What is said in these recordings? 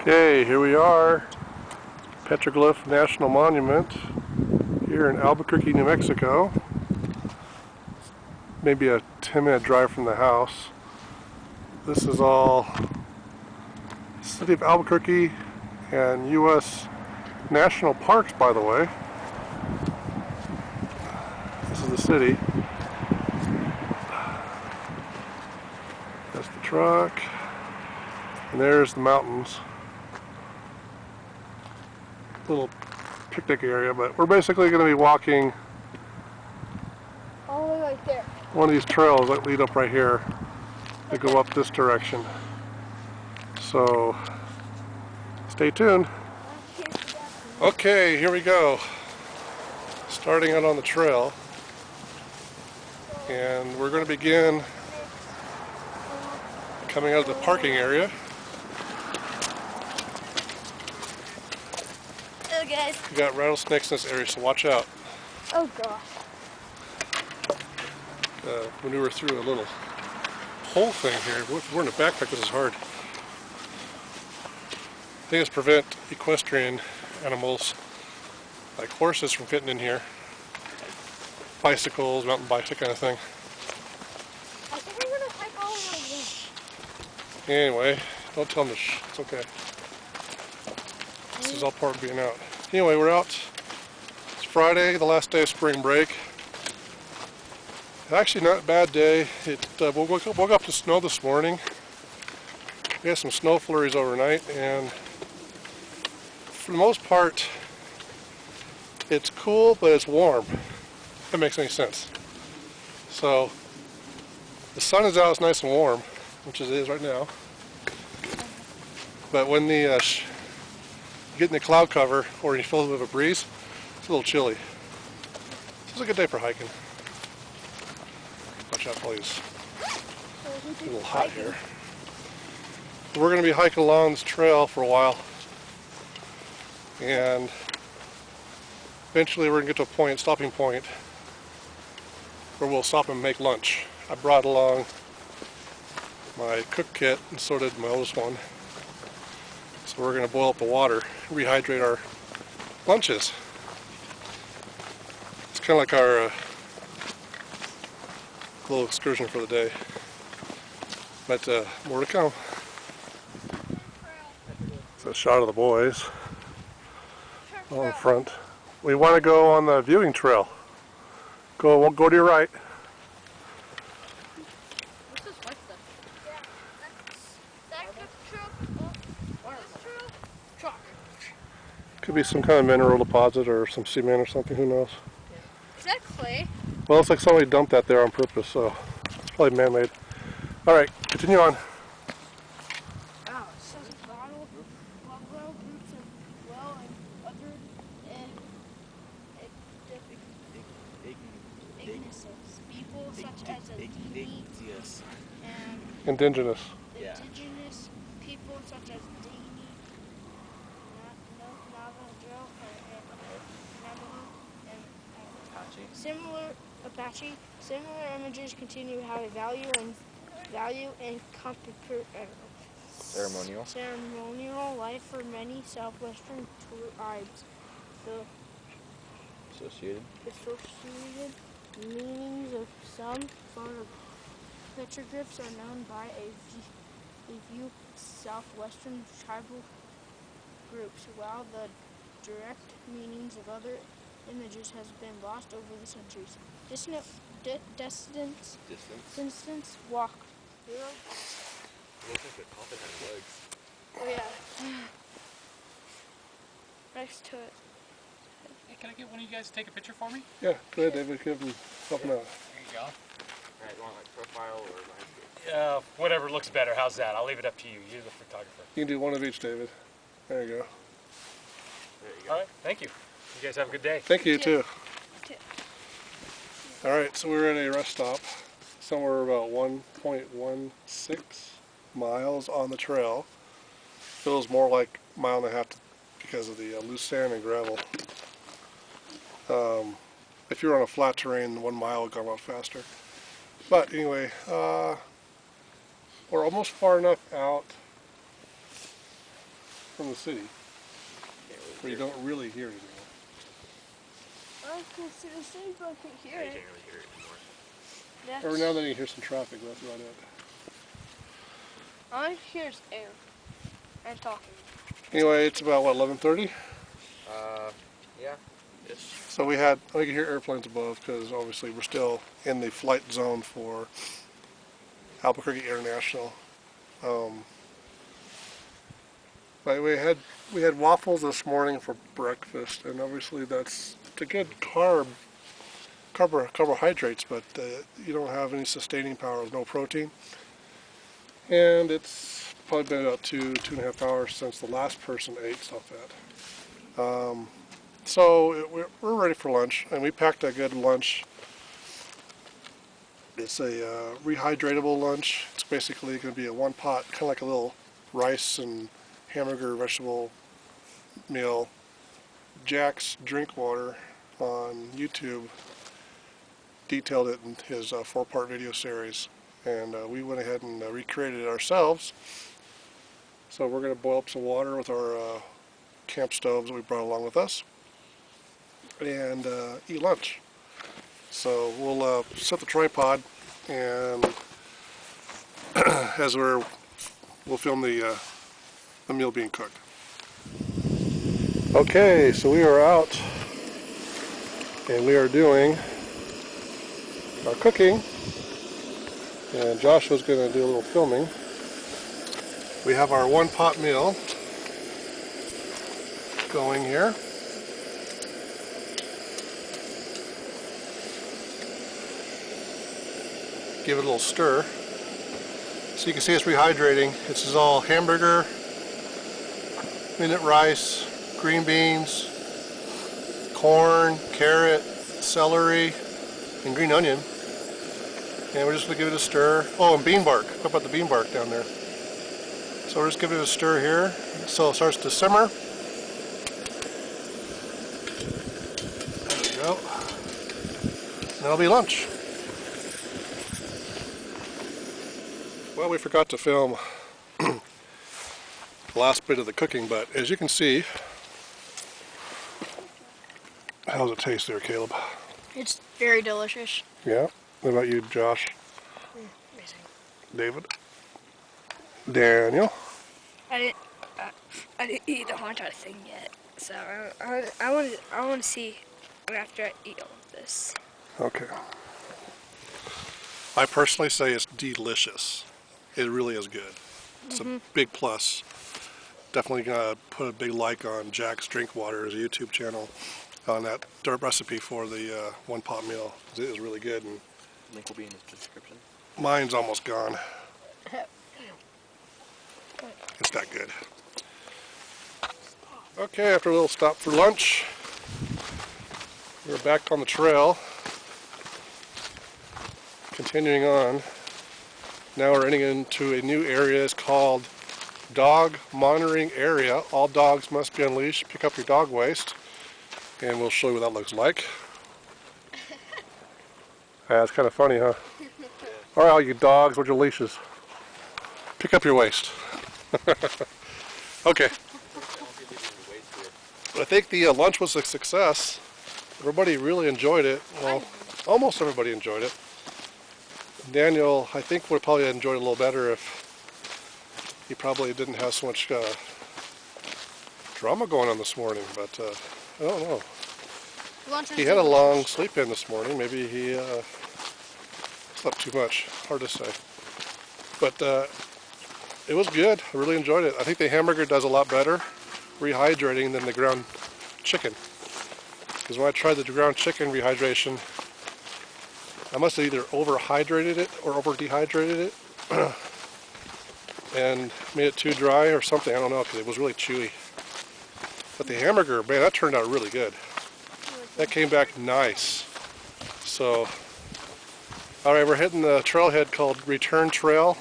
Okay, here we are, Petroglyph National Monument here in Albuquerque, New Mexico. Maybe a 10-minute drive from the house. This is all City of Albuquerque and U.S. National Parks, by the way. This is the city. That's the truck. And there's the mountains. Little picnic area, but we're basically going to be walking all the way right there. One of these trails that lead up right here to go up this direction. So stay tuned. Okay, here we go. Starting out on the trail, and we're going to begin coming out of the parking area. Oh, guys. We got rattlesnakes in this area, so watch out. Oh gosh. Maneuver through a little hole thing here. We're in a backpack. This is hard. I think it's prevent equestrian animals like horses from getting in here. Bicycles, mountain bikes, that kind of thing. I think we're gonna hike all the way. Anyway, don't tell them to shh. It's okay. This is all part of being out. Anyway, we're out. It's Friday, the last day of spring break. Actually, not a bad day. Woke up to snow this morning. We had some snow flurries overnight, and for the most part, it's cool, but it's warm. If that makes any sense. So, the sun is out, it's nice and warm, which it is right now. But when the you get in the cloud cover, or you feel a bit of a breeze, it's a little chilly. This is a good day for hiking. Watch out, please. It's a little hot here. We're going to be hiking along this trail for a while, and eventually we're going to get to a point, stopping point, where we'll stop and make lunch. I brought along my cook kit, and so did my oldest one. So we're going to boil up the water, rehydrate our lunches. It's kind of like our little excursion for the day. But more to come. It's a shot of the boys all in front. We want to go on the viewing trail. Go to your right. What's this white stuff? Yeah, that's trail. This trail? Chalk. Could be some kind of mineral deposit or some cement or something, who knows. Is that clay? Well, it's like somebody dumped that there on purpose, so it's probably man-made. Alright, continue on. Wow, it says bottle groups of well and other igneous people such as indigenous and Indigenous. indigenous people such as Dani, Navajo, and Apache. Similar images continue to have a value and ceremonial life for many southwestern tribes. The associated meanings of some sort of petroglyphs are known by a few southwestern tribal groups, while the direct meanings of other images has been lost over the centuries. Distance walk. It looks like a coffin has legs. Oh yeah. Next to it. Hey, can I get one of you guys to take a picture for me? Yeah, go ahead, David. Give him something else. There you go. Alright, you want like profile or landscape? Whatever looks better. How's that? I'll leave it up to you. You're the photographer. You can do one of each, David. There you go. There you go. All right. Thank you. You guys have a good day. Thank you, too. Alright, so we're at a rest stop. Somewhere about 1.16 miles on the trail. Feels more like a mile and a half because of the loose sand and gravel. If you're on a flat terrain, 1 mile would go a lot faster. But anyway, we're almost far enough out from the city, where you don't really hear it anymore. I can see the same, but I can hear Yeah, you it. can't really hear it anymore. That's, Every now and then you hear some traffic, but that's about it. all I hear is air and talking. Anyway, it's about, what, 11:30? Yeah. Ish. So I can hear airplanes above because obviously we're still in the flight zone for Albuquerque International. But we had waffles this morning for breakfast, and obviously it's a good carbohydrates, but you don't have any sustaining power, no protein. And it's probably been about 2.5 hours since the last person ate that. So we're ready for lunch, and we packed a good lunch. It's a rehydratable lunch. It's basically going to be a one pot, kind of like a little rice and hamburger vegetable meal. Jack's Drink Water on YouTube detailed it in his 4-part video series, and we went ahead and recreated it ourselves. So we're going to boil up some water with our camp stoves that we brought along with us, and eat lunch. So we'll set the tripod, and as we'll film the meal being cooked. Okay, so we are out, and we are doing our cooking, and Joshua's going to do a little filming. We have our one pot meal going here. Give it a little stir. So you can see it's rehydrating. This is all hamburger, minute rice, green beans, corn, carrot, celery, and green onion. And we're just going to give it a stir. Oh, and bean bark. How about the bean bark down there? So we're just giving it a stir here. So it starts to simmer. There we go. And that'll be lunch. Well, we forgot to film the last bit of the cooking, but as you can see, how does it taste there, Caleb? It's very delicious. Yeah? What about you, Josh? Amazing. David? Daniel? I didn't eat the whole entire thing yet, so I want to see after I eat all of this. Okay. I personally say it's delicious. It really is good. It's a big plus. Definitely gonna put a big like on Jack's Drink Water, his YouTube channel, on that recipe for the one pot meal. It is really good, and Link will be in the description. mine's almost gone. It's that good. Okay, after a little stop for lunch, we're back on the trail. Continuing on. Now we're heading into a new area. It's called Dog Monitoring Area. All dogs must be unleashed. Pick up your dog waste, and we'll show you what that looks like. Yeah, it's kind of funny, huh? All right, all you dogs, where's your leashes? Pick up your waste. Okay. I think the lunch was a success. Everybody really enjoyed it. Well, almost everybody enjoyed it. Daniel, I think, would probably enjoy it a little better if he probably didn't have so much drama going on this morning, but I don't know. He had a long sleep in this morning. Maybe he slept too much. Hard to say. But it was good. I really enjoyed it. I think the hamburger does a lot better rehydrating than the ground chicken. Because when I tried the ground chicken rehydration, I must have either overhydrated it or over dehydrated it and made it too dry or something. I don't know, because it was really chewy. But the hamburger, man, that turned out really good. That came back nice. So, all right, we're hitting the trailhead called Return Trail.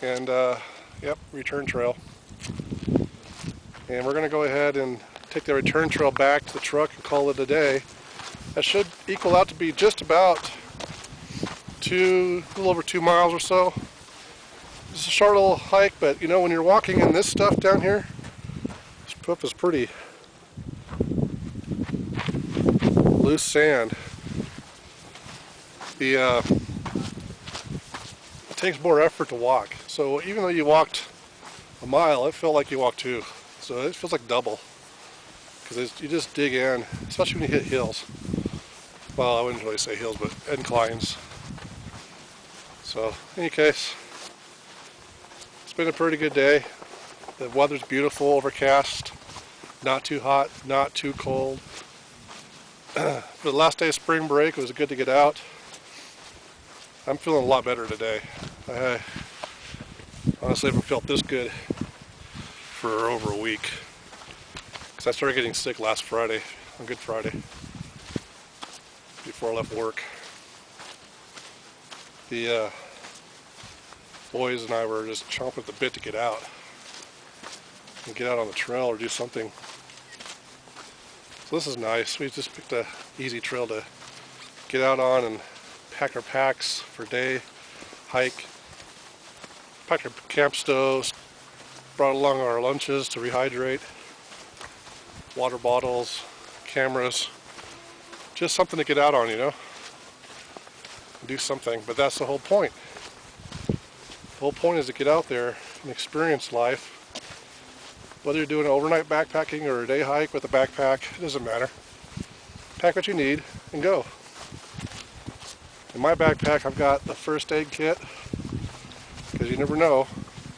And, yep, Return Trail. And we're going to go ahead and take the return trail back to the truck and call it a day. That should equal out to be just about a little over 2 miles or so. It's a short little hike, but you know, when you're walking in this stuff down here, this stuff is pretty loose sand. It takes more effort to walk. So even though you walked a mile, it felt like you walked 2. So it feels like double. Because you just dig in, especially when you hit hills. Well, I wouldn't really say hills, but inclines. So, in any case, it's been a pretty good day. The weather's beautiful, overcast, not too hot, not too cold. For the last day of spring break, it was good to get out. I'm feeling a lot better today. I honestly haven't felt this good for over a week. Because I started getting sick last Friday, on Good Friday, before I left work. The boys and I were just chomping at the bit to get out. And get out on the trail or do something. So this is nice. We just picked an easy trail to get out on and pack our packs for day, hike. Packed our camp stoves, brought along our lunches to rehydrate, water bottles, cameras, just something to get out on, you know, do something. But that's the whole point. The whole point is to get out there and experience life. Whether you're doing overnight backpacking or a day hike with a backpack, it doesn't matter. Pack what you need and go. In my backpack, I've got the first aid kit, because you never know.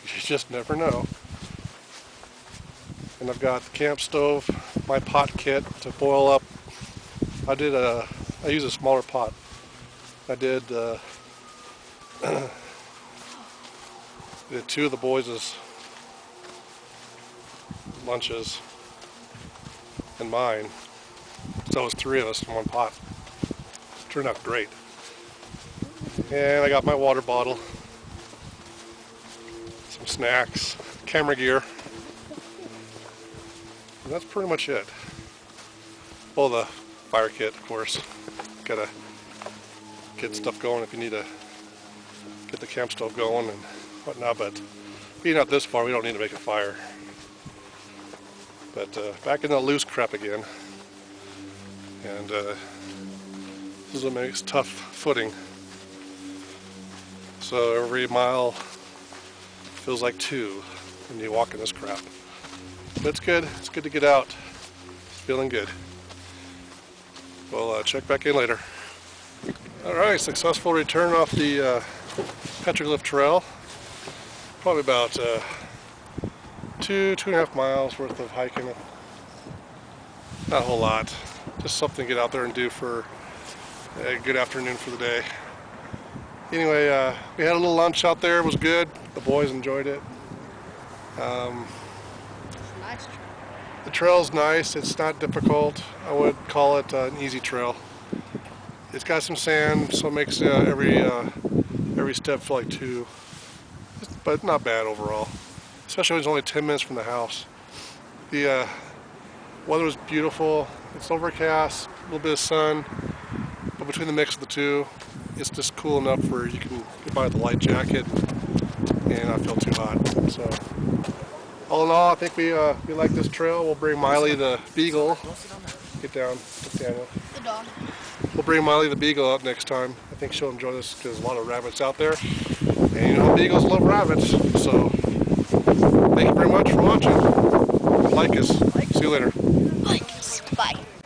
You just never know. And I've got the camp stove, my pot kit to boil up. I use a smaller pot. I did 2 of the boys' lunches and mine. So it was 3 of us in one pot. Turned out great. And I got my water bottle, some snacks, camera gear. And that's pretty much it. Well, the fire kit, of course. Gotta get stuff going if you need to get the camp stove going and whatnot, but being out this far, we don't need to make a fire. But back in the loose crap again. And this is what makes tough footing. So every mile feels like 2 when you walk in this crap. But it's good. It's good to get out. It's feeling good. We'll check back in later. Alright, successful return off the Petroglyph Trail. Probably about 2.5 miles worth of hiking. Not a whole lot. Just something to get out there and do for a good afternoon for the day. Anyway, we had a little lunch out there. It was good. The boys enjoyed it. Nice trail. The trail's nice. It's not difficult. I would call it an easy trail. It's got some sand, so it makes every step feel like 2. But not bad overall. Especially when it's only 10 minutes from the house. The weather was beautiful. It's overcast, a little bit of sun, but between the mix of the 2, it's just cool enough where you can get by with a light jacket and not feel too hot. So, all in all, I think we like this trail. We'll bring Miley the beagle. Get down, Daniel. The dog. We'll bring Miley the beagle out next time. I think she'll enjoy this because there's a lot of rabbits out there, and you know beagles love rabbits. So, thank you very much for watching. Like us. See you later.